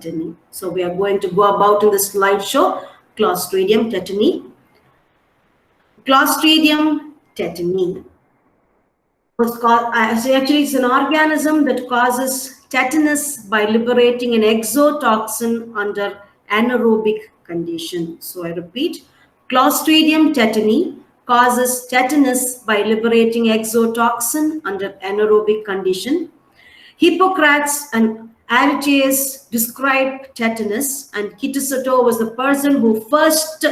tetani. So we are going to go about in the slideshow Clostridium tetani. Clostridium tetani. Actually, it's an organism that causes tetanus by liberating an exotoxin under anaerobic condition. So I repeat, Clostridium tetani causes tetanus by liberating exotoxin under anaerobic condition. Hippocrates and Aristaeus described tetanus, and Kitasato was the person who first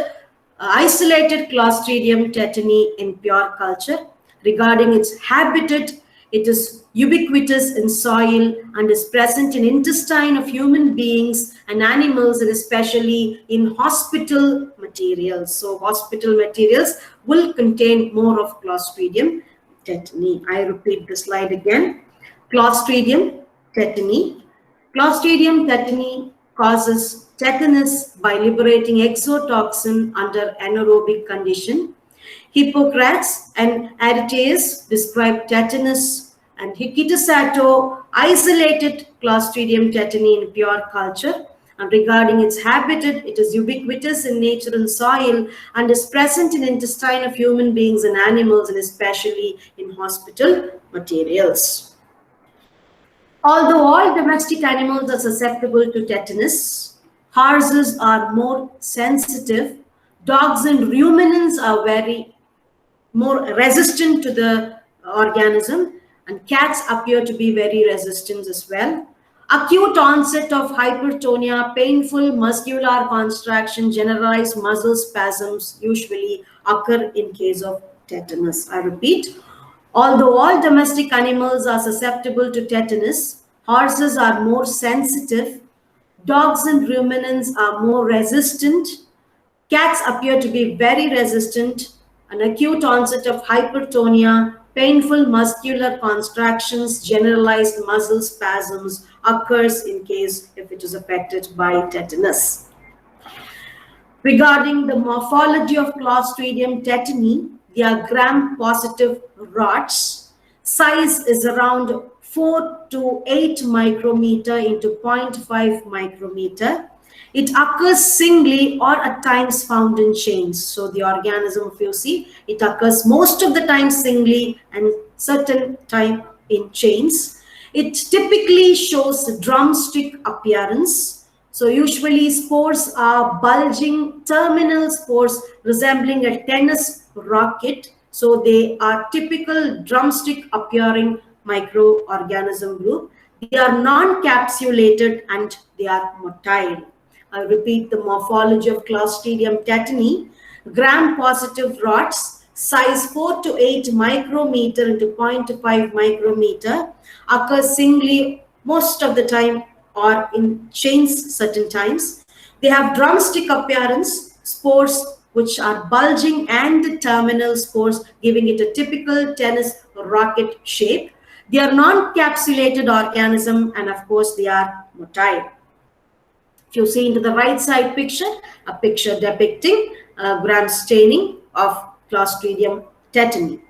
isolated Clostridium tetani in pure culture. Regarding its habitat, it is ubiquitous in soil and is present in intestine of human beings and animals, and especially in hospital materials. So hospital materials will contain more of Clostridium tetani. I repeat the slide again. Clostridium tetani. Clostridium tetani causes tetanus by liberating exotoxin under anaerobic condition. Hippocrates and Aristaeus described tetanus, and Kitasato isolated Clostridium tetani in pure culture. And regarding its habitat, it is ubiquitous in nature and soil and is present in intestine of human beings and animals, and especially in hospital materials. Although all domestic animals are susceptible to tetanus, horses are more sensitive. Dogs and ruminants are very more resistant to the organism, and cats appear to be very resistant as well. Acute onset of hypertonia, painful muscular contraction, generalized muscle spasms usually occur in case of tetanus. I repeat, although all domestic animals are susceptible to tetanus, horses are more sensitive, dogs and ruminants are more resistant, cats appear to be very resistant. An acute onset of hypertonia, painful muscular contractions, generalized muscle spasms occurs in case if it is affected by tetanus. Regarding the morphology of Clostridium tetani, they are gram-positive rods. Size is around 4 to 8 micrometer into 0.5 micrometer. It occurs singly or at times found in chains. So the organism, if you see, it occurs most of the time singly and certain time in chains. It typically shows a drumstick appearance. So usually spores are bulging terminal spores resembling a tennis racket. So they are typical drumstick appearing microorganism group. They are non-capsulated and they are motile. I repeat the morphology of Clostridium tetani. Gram-positive rods, size 4 to 8 micrometer into 0.5 micrometer, occur singly most of the time or in chains certain times. They have drumstick appearance, spores which are bulging, and terminal spores giving it a typical tennis racket shape. They are non-capsulated organism, and of course they are motile. If you see into the right side picture, a picture depicting gram staining of Clostridium tetani.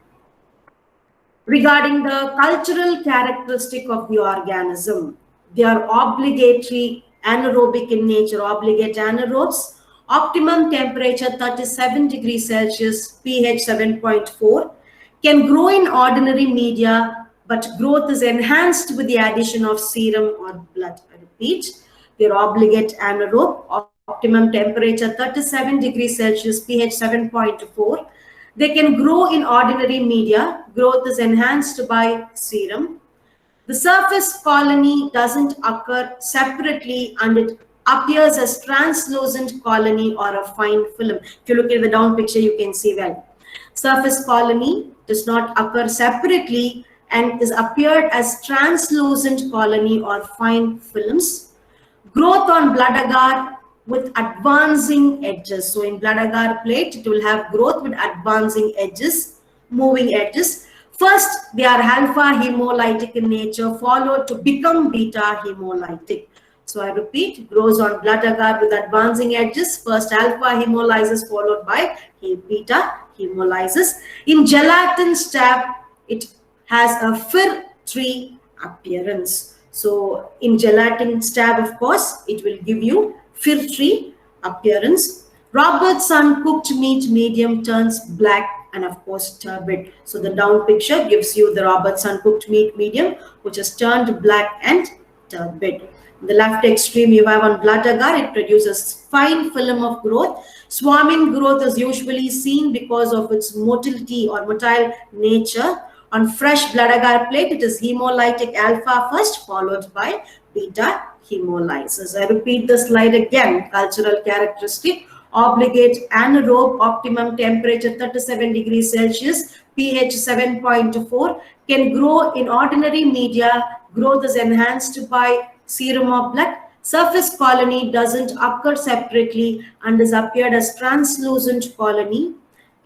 Regarding the cultural characteristic of the organism, they are obligatory anaerobic in nature, obligate anaerobes. Optimum temperature 37 degrees Celsius, pH 7.4, can grow in ordinary media, but growth is enhanced with the addition of serum or blood. I repeat, they are obligate anaerobe, optimum temperature 37 degrees Celsius, pH 7.4. They can grow in ordinary media. Growth is enhanced by serum. The surface colony doesn't occur separately and it appears as translucent colony or a fine film. If you look at the down picture, you can see well. Surface colony does not occur separately and is appeared as translucent colony or fine films. Growth on blood agar with advancing edges. So in blood agar plate, it will have growth with advancing edges, moving edges. First, they are alpha hemolytic in nature, followed to become beta hemolytic. So I repeat, grows on blood agar with advancing edges. First alpha hemolysis followed by beta hemolysis. In gelatin stab, it has a fir tree appearance. So in gelatin stab, of course, it will give you fir-tree appearance. Robertson cooked meat medium turns black and of course turbid. So the down picture gives you the Robertson cooked meat medium, which is turned black and turbid. In the left extreme, you have on blood agar, it produces fine film of growth. Swarming growth is usually seen because of its motility or motile nature. On fresh blood agar plate, it is hemolytic alpha first, followed by beta hemolysis. I repeat the slide again. Cultural characteristic: obligate anaerobe, optimum temperature 37 degrees Celsius, pH 7.4, can grow in ordinary media. Growth is enhanced by serum of blood. Surface colony doesn't occur separately and is appeared as translucent colony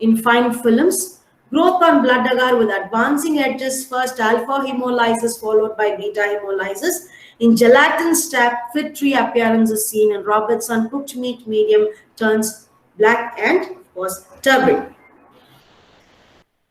in fine films. Growth on blood agar with advancing edges, first alpha hemolysis followed by beta hemolysis. In gelatin stab, fir-tree appearance is seen, and Robertson cooked meat medium turns black and of course turbid.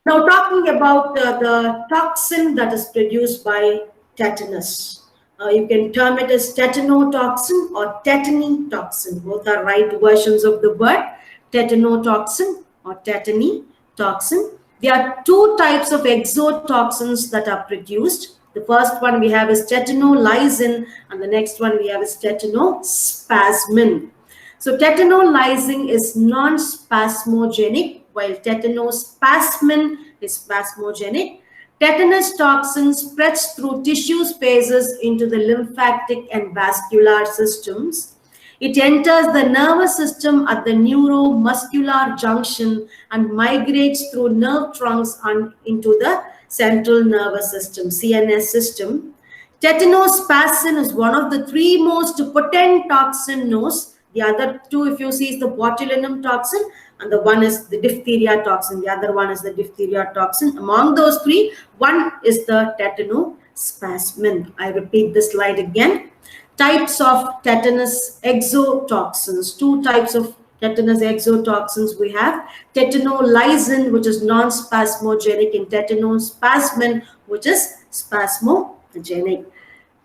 Now talking about the toxin that is produced by tetanus. You can term it as tetanotoxin or tetanitoxin. Both are right versions of the word. Tetanotoxin or tetanitoxin. There are two types of exotoxins that are produced. The first one we have is Tetanolysin, and the next one we have is Tetanospasmin. So Tetanolysin is non-spasmogenic, while Tetanospasmin is spasmogenic. Tetanus toxin spreads through tissue spaces into the lymphatic and vascular systems. It enters the nervous system at the neuromuscular junction and migrates through nerve trunks and into the central nervous system, CNS system. Tetanospasmin is one of the three most potent toxin knows. The other two, if you see, is the botulinum toxin, and the one is the diphtheria toxin. The other one is the diphtheria toxin. Among those three, one is the tetanospasmin. I repeat the slide again. Types of tetanus exotoxins. Two types of tetanus exotoxins we have. Tetanolysin, which is non-spasmogenic, and tetanospasmin, which is spasmogenic.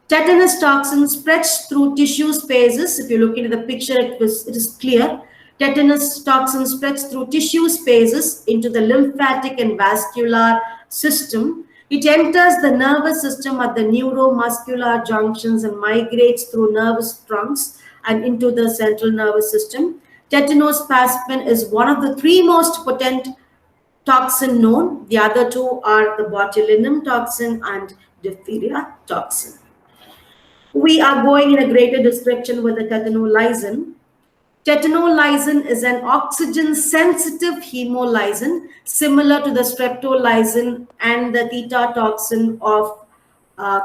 Tetanus toxin spreads through tissue spaces. If you look into the picture, it is clear. Tetanus toxin spreads through tissue spaces into the lymphatic and vascular system. It enters the nervous system at the neuromuscular junctions and migrates through nervous trunks and into the central nervous system. Tetanospasmin is one of the three most potent toxin known. The other two are the botulinum toxin and diphtheria toxin. We are going in a greater description with the tetanolysin. Tetanolysin is an oxygen-sensitive hemolysin similar to the streptolysin and the tetatoxin of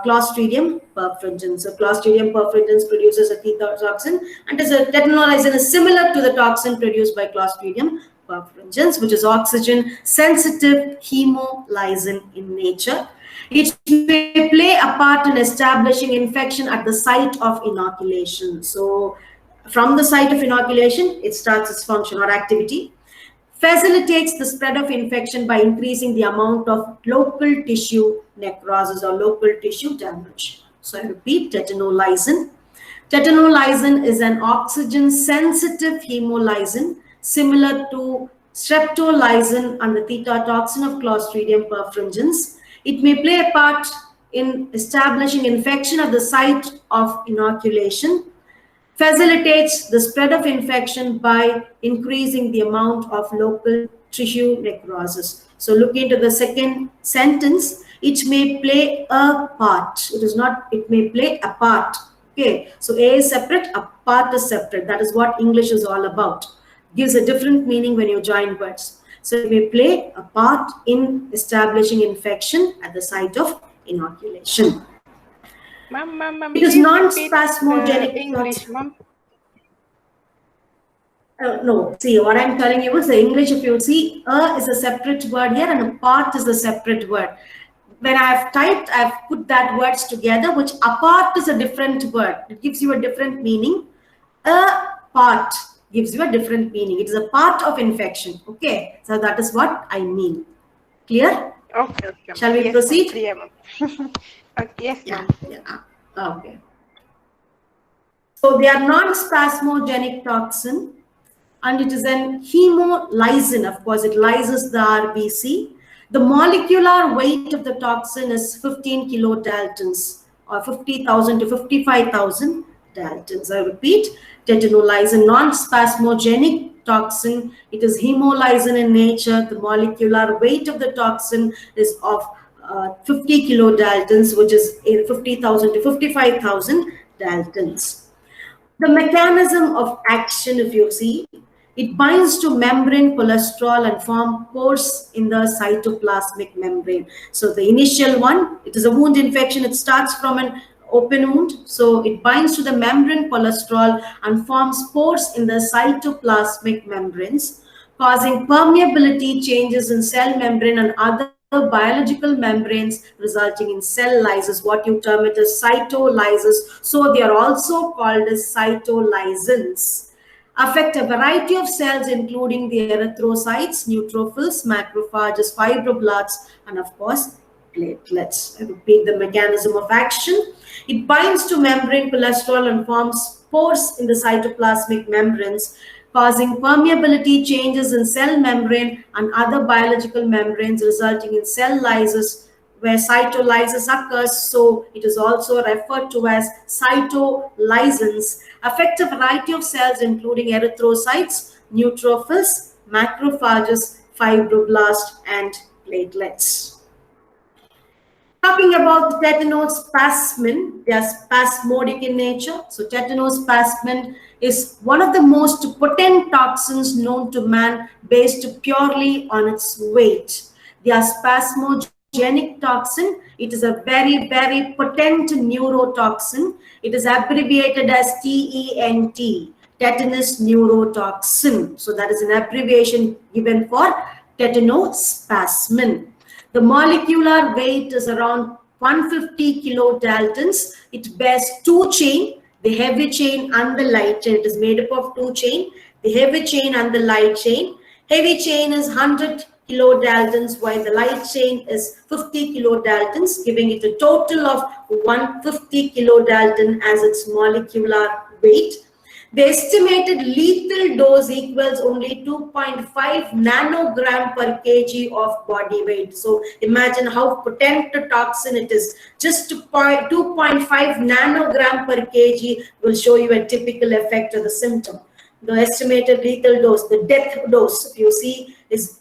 Clostridium perfringens. So Clostridium perfringens produces a tetatoxin, and tetanolysin is similar to the toxin produced by Clostridium perfringens, which is oxygen-sensitive hemolysin in nature. It may play a part in establishing infection at the site of inoculation. So from the site of inoculation, it starts its function or activity. Facilitates the spread of infection by increasing the amount of local tissue necrosis or local tissue damage. So I repeat, tetanolysin. Tetanolysin is an oxygen-sensitive hemolysin similar to streptolysin and the tetatoxin of Clostridium perfringens. It may play a part in establishing infection at the site of inoculation. Facilitates the spread of infection by increasing the amount of local tissue necrosis. So look into the second sentence. It may play a part. It is not, it may play a part. Okay, so A is separate, a part is separate. That is what English is all about. Gives a different meaning when you join words. So it may play a part in establishing infection at the site of inoculation. Ma'am, it is non-spasmogenic. English, ma'am. No, see, what I'm telling you is the English, if you see, is a separate word here and a part is a separate word. When I've typed, I've put that words together, which apart is a different word. It gives you a different meaning. A part gives you a different meaning. It is a part of infection. Okay, so that is what I mean. Clear? Okay. Shall we proceed? Yes, ma'am. Yeah. Okay. So they are non-spasmogenic toxin, and it is an hemolysin. Of course, it lyses the RBC. The molecular weight of the toxin is 15 kilodaltons, or 50,000 to 55,000 daltons. I repeat, tetanolysin, non-spasmogenic toxin. It is hemolysin in nature. The molecular weight of the toxin is of 50 kilodaltons, which is 50,000 to 55,000 daltons. The mechanism of action, if you see, it binds to membrane cholesterol and form pores in the cytoplasmic membrane. So the initial one, it is a wound infection. It starts from an open wound. So it binds to the membrane cholesterol and forms pores in the cytoplasmic membranes, causing permeability changes in cell membrane and other biological membranes, resulting in cell lysis. What you term it as cytolysis. So they are also called as cytolysins. Affect a variety of cells, including the erythrocytes, neutrophils, macrophages, fibroblasts, and of course, platelets. I repeat the mechanism of action. It binds to membrane cholesterol and forms pores in the cytoplasmic membranes, causing permeability changes in cell membrane and other biological membranes, resulting in cell lysis, where cytolysis occurs. So it is also referred to as cytolysins. Affect a variety of cells, including erythrocytes, neutrophils, macrophages, fibroblasts, and platelets. Talking about the tetanospasmin, they are spasmodic in nature. So tetanospasmin is one of the most potent toxins known to man, based purely on its weight. They are spasmogenic toxin. It is a very, very potent neurotoxin. It is abbreviated as TENT, tetanus neurotoxin. So that is an abbreviation given for tetanospasmin. The molecular weight is around 150 kilodaltons. It bears two chain, the heavy chain and the light chain. It is made up of two chain, the heavy chain and the light chain. Heavy chain is 100 kilodaltons, while the light chain is 50 kilodaltons, giving it a total of 150 kilodalton as its molecular weight. The estimated lethal dose equals only 2.5 nanogram per kg of body weight. So imagine how potent a toxin it is. Just 2.5 nanogram per kg will show you a typical effect of the symptom. The estimated lethal dose, the death dose, you see, is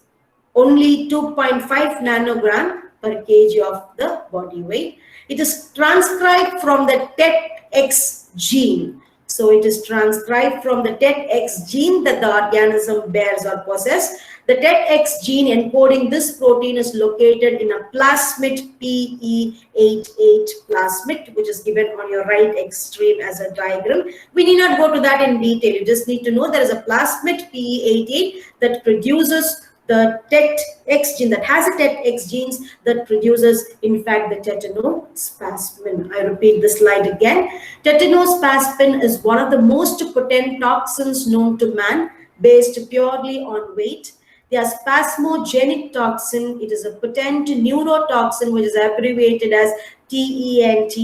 only 2.5 nanogram per kg of the body weight. It is transcribed from the TETx gene. So it is transcribed from the TETx gene that the organism bears or possesses. The TETx gene encoding this protein is located in a plasmid PE88 plasmid, which is given on your right extreme as a diagram. We need not go to that in detail. You just need to know there is a plasmid PE88 that produces the TETx gene, that has a TETx genes that produces, in fact, the tetanospasmin. I repeat the slide again. Tetanospasmin is one of the most potent toxins known to man, based purely on weight. They are spasmogenic toxin. It is a potent neurotoxin, which is abbreviated as TENT.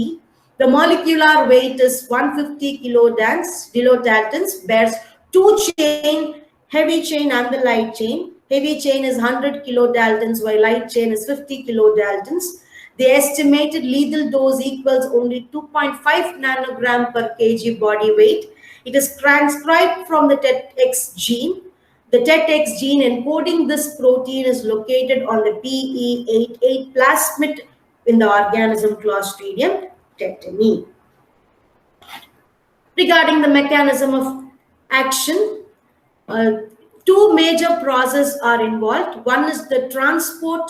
The molecular weight is 150 kilodaltons, bears two chain, heavy chain and the light chain. Heavy chain is 100 kilodaltons, while light chain is 50 kilodaltons. The estimated lethal dose equals only 2.5 nanogram per kg body weight. It is transcribed from the TETx gene. The TETx gene encoding this protein is located on the PE88 plasmid in the organism Clostridium tetani. Regarding the mechanism of action, two major processes are involved. One is the transport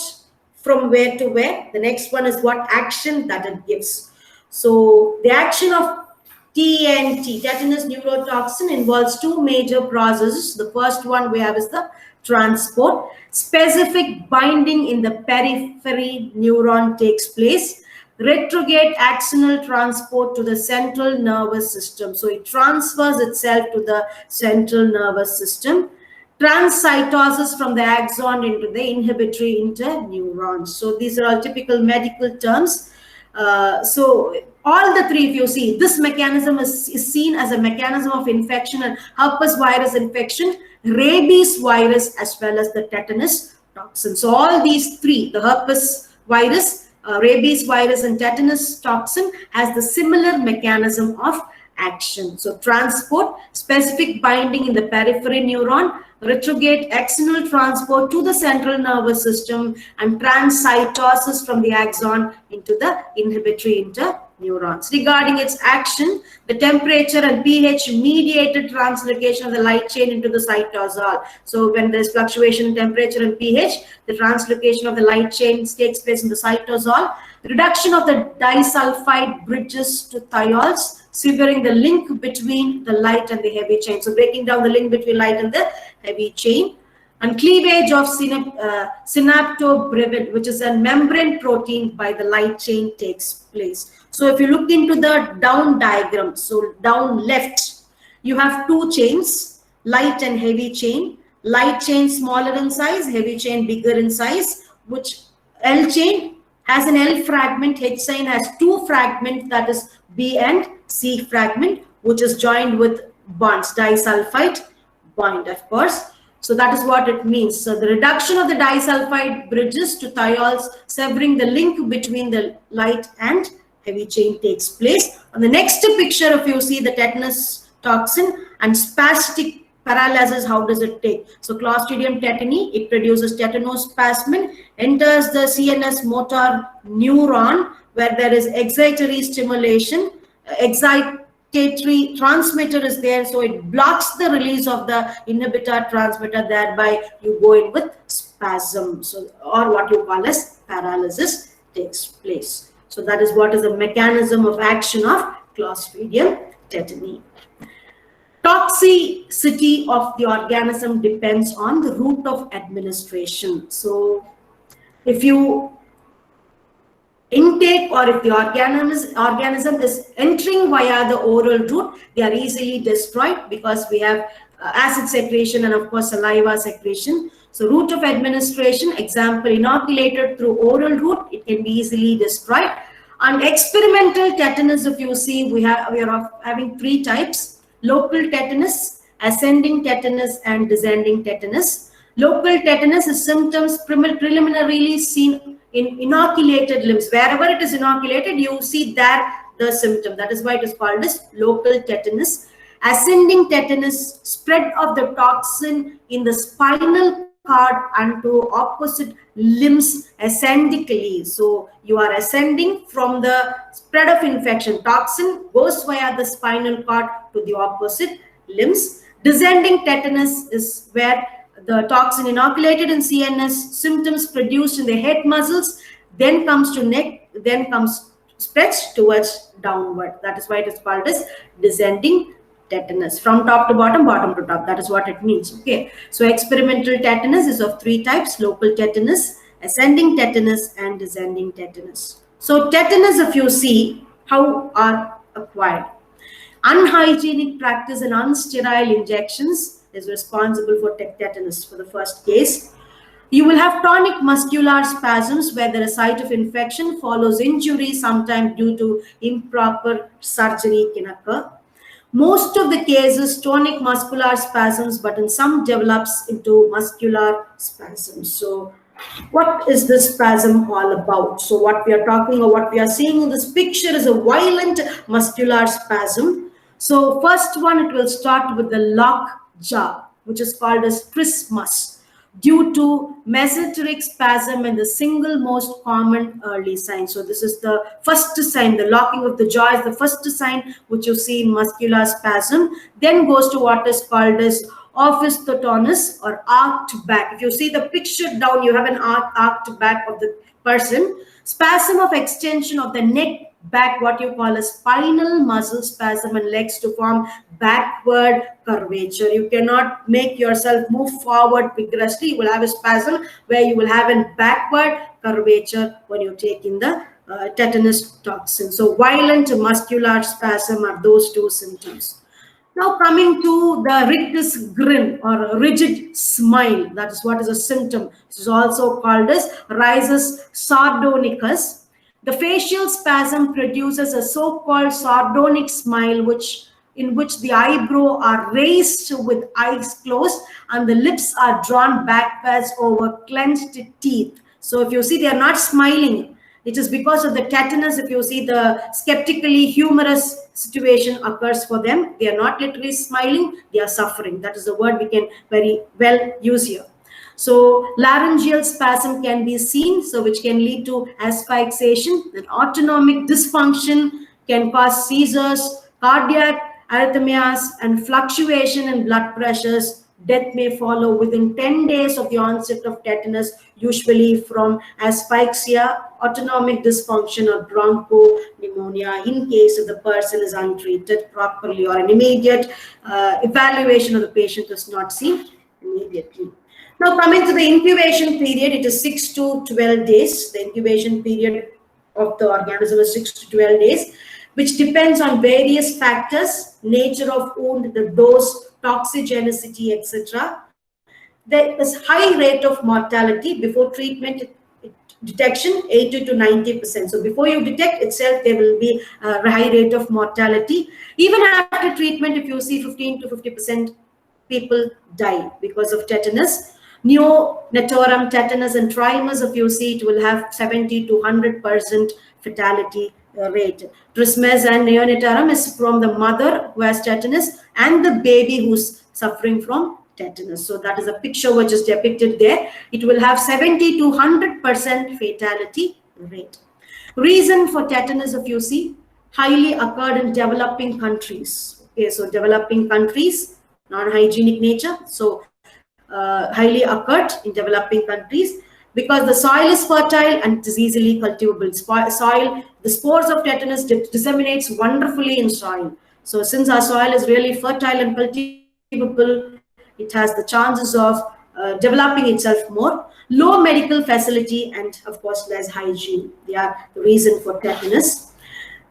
from where to where. The next one is what action that it gives. So the action of TNT, tetanus neurotoxin, involves two major processes. The first one we have is the transport. Specific binding in the periphery neuron takes place. Retrograde axonal transport to the central nervous system. So it transfers itself to the central nervous system. Transcytosis from the axon into the inhibitory interneurons. So these are all typical medical terms. So all the three, if you see, this mechanism is seen as a mechanism of infection and herpes virus infection, rabies virus, as well as the tetanus toxin. So all these three, the herpes virus, rabies virus, and tetanus toxin, has the similar mechanism of action. So transport, specific binding in the periphery neuron, retrograde axonal transport to the central nervous system, and transcytosis from the axon into the inhibitory interneurons. Regarding its action, the temperature and pH mediated translocation of the light chain into the cytosol. So when there is fluctuation in temperature and pH, the translocation of the light chain takes place in the cytosol. Reduction of the disulfide bridges to thiols, severing the link between the light and the heavy chain. So breaking down the link between light and the heavy chain. And cleavage of synaptobrevin, which is a membrane protein by the light chain, takes place. So if you look into the down diagram, so down left, you have two chains, light and heavy chain. Light chain smaller in size, heavy chain bigger in size, which L chain has an L fragment, H chain has two fragments, that is B and C fragment, which is joined with bonds, disulfide bond, of course. So that is what it means. So the reduction of the disulfide bridges to thiols, severing the link between the light and heavy chain, takes place. On the next picture, if you see the tetanus toxin and spastic paralysis, how does it take? So Clostridium tetani, it produces Tetanospasmin, enters the CNS motor neuron where there is excitatory stimulation, excitatory transmitter is there, so it blocks the release of the inhibitor transmitter, thereby you go in with spasm, so or what you call as paralysis takes place. So that is what is the mechanism of action of Clostridium tetani. Toxicity of the organism depends on the route of administration. So if you intake or if the organism is entering via the oral route, they are easily destroyed because we have acid secretion and of course saliva secretion. So route of administration, example, inoculated through oral route, it can be easily destroyed. And experimental tetanus, if you see, we are having three types: local tetanus, ascending tetanus, and descending tetanus. Local tetanus is symptoms preliminarily seen in inoculated limbs. Wherever it is inoculated, you see there the symptom. That is why it is called as local tetanus. Ascending tetanus, spread of the toxin in the spinal cord and to opposite limbs ascendically. So you are ascending from the spread of infection. Toxin goes via the spinal cord to the opposite limbs. Descending tetanus is where the toxin inoculated in CNS, symptoms produced in the head muscles, then comes to neck, then comes spreads towards downward. That is why it is called as descending tetanus, from top to bottom, bottom to top. That is what it means. Okay, so experimental tetanus is of three types: local tetanus, ascending tetanus, and descending tetanus. So tetanus, if you see, how are acquired? Unhygienic practice and unsterile injections is responsible for tetanus for the first case. You will have tonic muscular spasms where the site of infection follows injury, sometimes due to improper surgery can occur. Most of the cases tonic muscular spasms, but in some develops into muscular spasms. So what is this spasm all about? So what we are talking or what we are seeing in this picture is a violent muscular spasm. So first one, it will start with the lock jaw, which is called as trismus, due to mesenteric spasm, and the single most common early sign. So this is the first sign. The locking of the jaw is the first sign which you see in muscular spasm. Then goes to what is called as opisthotonus or arched back. If you see the picture down, you have an arched back of the person. Spasm of extension of the neck back, what you call a spinal muscle spasm, and legs to form backward curvature. You cannot make yourself move forward vigorously. You will have a spasm where you will have a backward curvature when you take in the tetanus toxin. So violent muscular spasm are those two symptoms. Now coming to the rictus grin or rigid smile, that is what is a symptom. This is also called as rhizus sardonicus. The facial spasm produces a so-called sardonic smile, in which the eyebrow are raised with eyes closed and the lips are drawn backwards over clenched teeth. So if you see, they are not smiling. It is because of the tetanus. If you see, the skeptically humorous situation occurs for them. They are not literally smiling, they are suffering. That is the word we can very well use here. So laryngeal spasm can be seen, so which can lead to asphyxiation. Then autonomic dysfunction can cause seizures, cardiac arrhythmias, and fluctuation in blood pressures. Death may follow within 10 days of the onset of tetanus, usually from asphyxia, autonomic dysfunction, or bronchopneumonia in case if the person is untreated properly or an immediate evaluation of the patient is not seen immediately. Now, coming to the incubation period, it is 6 to 12 days. The incubation period of the organism is 6 to 12 days, which depends on various factors, nature of wound, the dose, toxigenicity, etc. There is high rate of mortality before treatment detection, 80 to 90%. So before you detect itself, there will be a high rate of mortality. Even after treatment, if you see 15 to 50% people die because of tetanus. Neonatal tetanus and trimers, if you see, it will have 70 to 100% fatality rate. Trismes and neonatal is from the mother who has tetanus and the baby who's suffering from tetanus. So that is a picture which is depicted there. It will have 70 to 100% fatality rate. Reason for tetanus, if you see, highly occurred in developing countries. Okay, so developing countries, non-hygienic nature. So highly occurred in developing countries because the soil is fertile and it is easily cultivable. Soil, the spores of tetanus disseminates wonderfully in soil. So since our soil is really fertile and cultivable, it has the chances of developing itself more. Low medical facility and of course less hygiene. They are the reason for tetanus.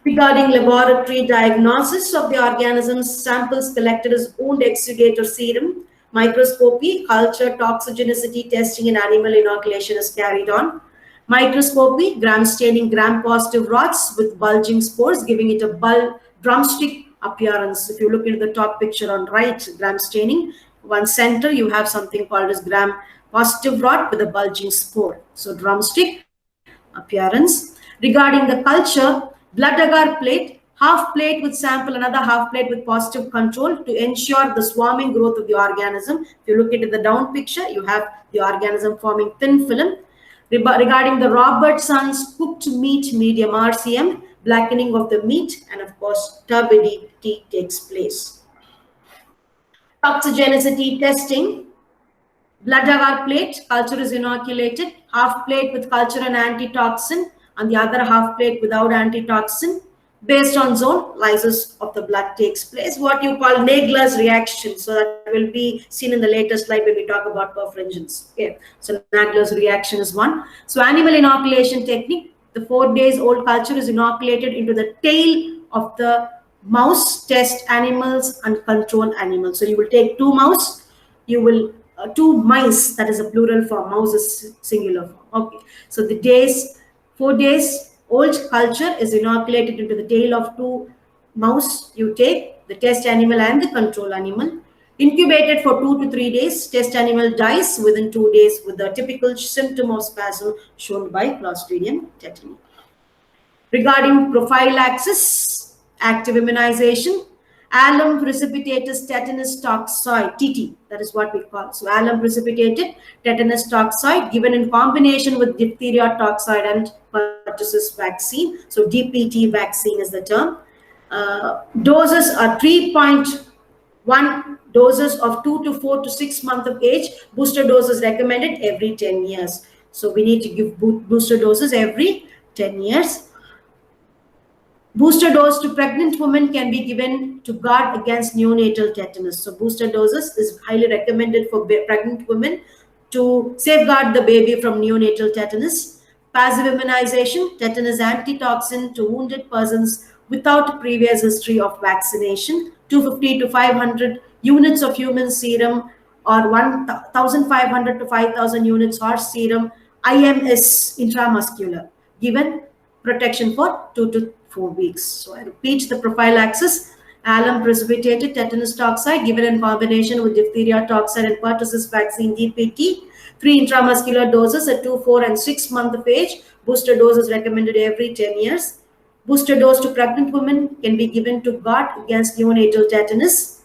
Regarding laboratory diagnosis of the organisms, samples collected as wound exudate or serum, microscopy, culture, toxigenicity testing in animal inoculation is carried on. Microscopy, gram staining gram-positive rods with bulging spores, giving it a drumstick appearance. If you look into the top picture on right, gram staining, one center, you have something called as gram-positive rod with a bulging spore. So drumstick appearance. Regarding the culture, blood agar plate, half plate with sample, another half plate with positive control to ensure the swarming growth of the organism. If you look into the down picture, you have the organism forming thin film. Regarding the Robertson's cooked meat medium RCM, blackening of the meat, and of course turbidity takes place. Toxigenicity testing. Blood agar plate, culture is inoculated, half plate with culture and antitoxin, and the other half plate without antitoxin. Based on zone, lysis of the blood takes place, what you call Naegler's reaction. So that will be seen in the later slide when we talk about perfringens. Okay, so Naegler's reaction is one. So animal inoculation technique, the 4 days old culture is inoculated into the tail of the mouse, test animals and control animals. So you will take 2 mouse, you will 2 mice, that is a plural form, mouse is singular form. Okay, so the 4 days old culture is inoculated into the tail of 2 mouse. You take the test animal and the control animal. Incubated for 2 to 3 days, test animal dies within 2 days with the typical symptom of spasm shown by Clostridium tetani. Regarding prophylaxis, active immunization, alum precipitated tetanus toxoid, TT, that is what we call. So alum precipitated tetanus toxoid given in combination with diphtheria toxoid and pertussis vaccine. So DPT vaccine is the term. Doses are 3.1 doses of 2 to 4 to 6 months of age. Booster doses recommended every 10 years. So we need to give booster doses every 10 years. Booster dose to pregnant women can be given to guard against neonatal tetanus. So booster doses is highly recommended for pregnant women to safeguard the baby from neonatal tetanus. Passive immunization, tetanus antitoxin to wounded persons without previous history of vaccination. 250 to 500 units of human serum or 1,500 to 5,000 units horse serum IMS intramuscular given protection for 2 to 4 weeks. So I repeat the prophylaxis. Alum precipitated tetanus toxide given in combination with diphtheria toxide and pertussis vaccine DPT. 3 intramuscular doses at 2, 4, and 6 months of age. Booster dose is recommended every 10 years. Booster dose to pregnant women can be given to guard against neonatal tetanus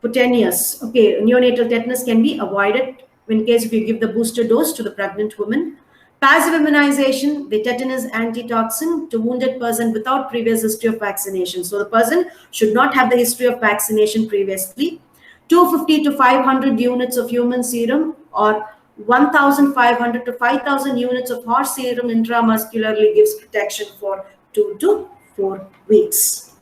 for 10 years. Okay, neonatal tetanus can be avoided in case if you give the booster dose to the pregnant woman. Passive immunization, the tetanus antitoxin to wounded person without previous history of vaccination. So the person should not have the history of vaccination previously. 250 to 500 units of human serum or 1,500 to 5,000 units of horse serum intramuscularly gives protection for 2 to 4 weeks.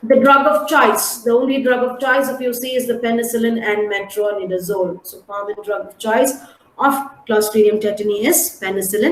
The drug of choice, the only drug of choice if you see is the penicillin and metronidazole. So common drug of choice of Clostridium tetani is penicillin.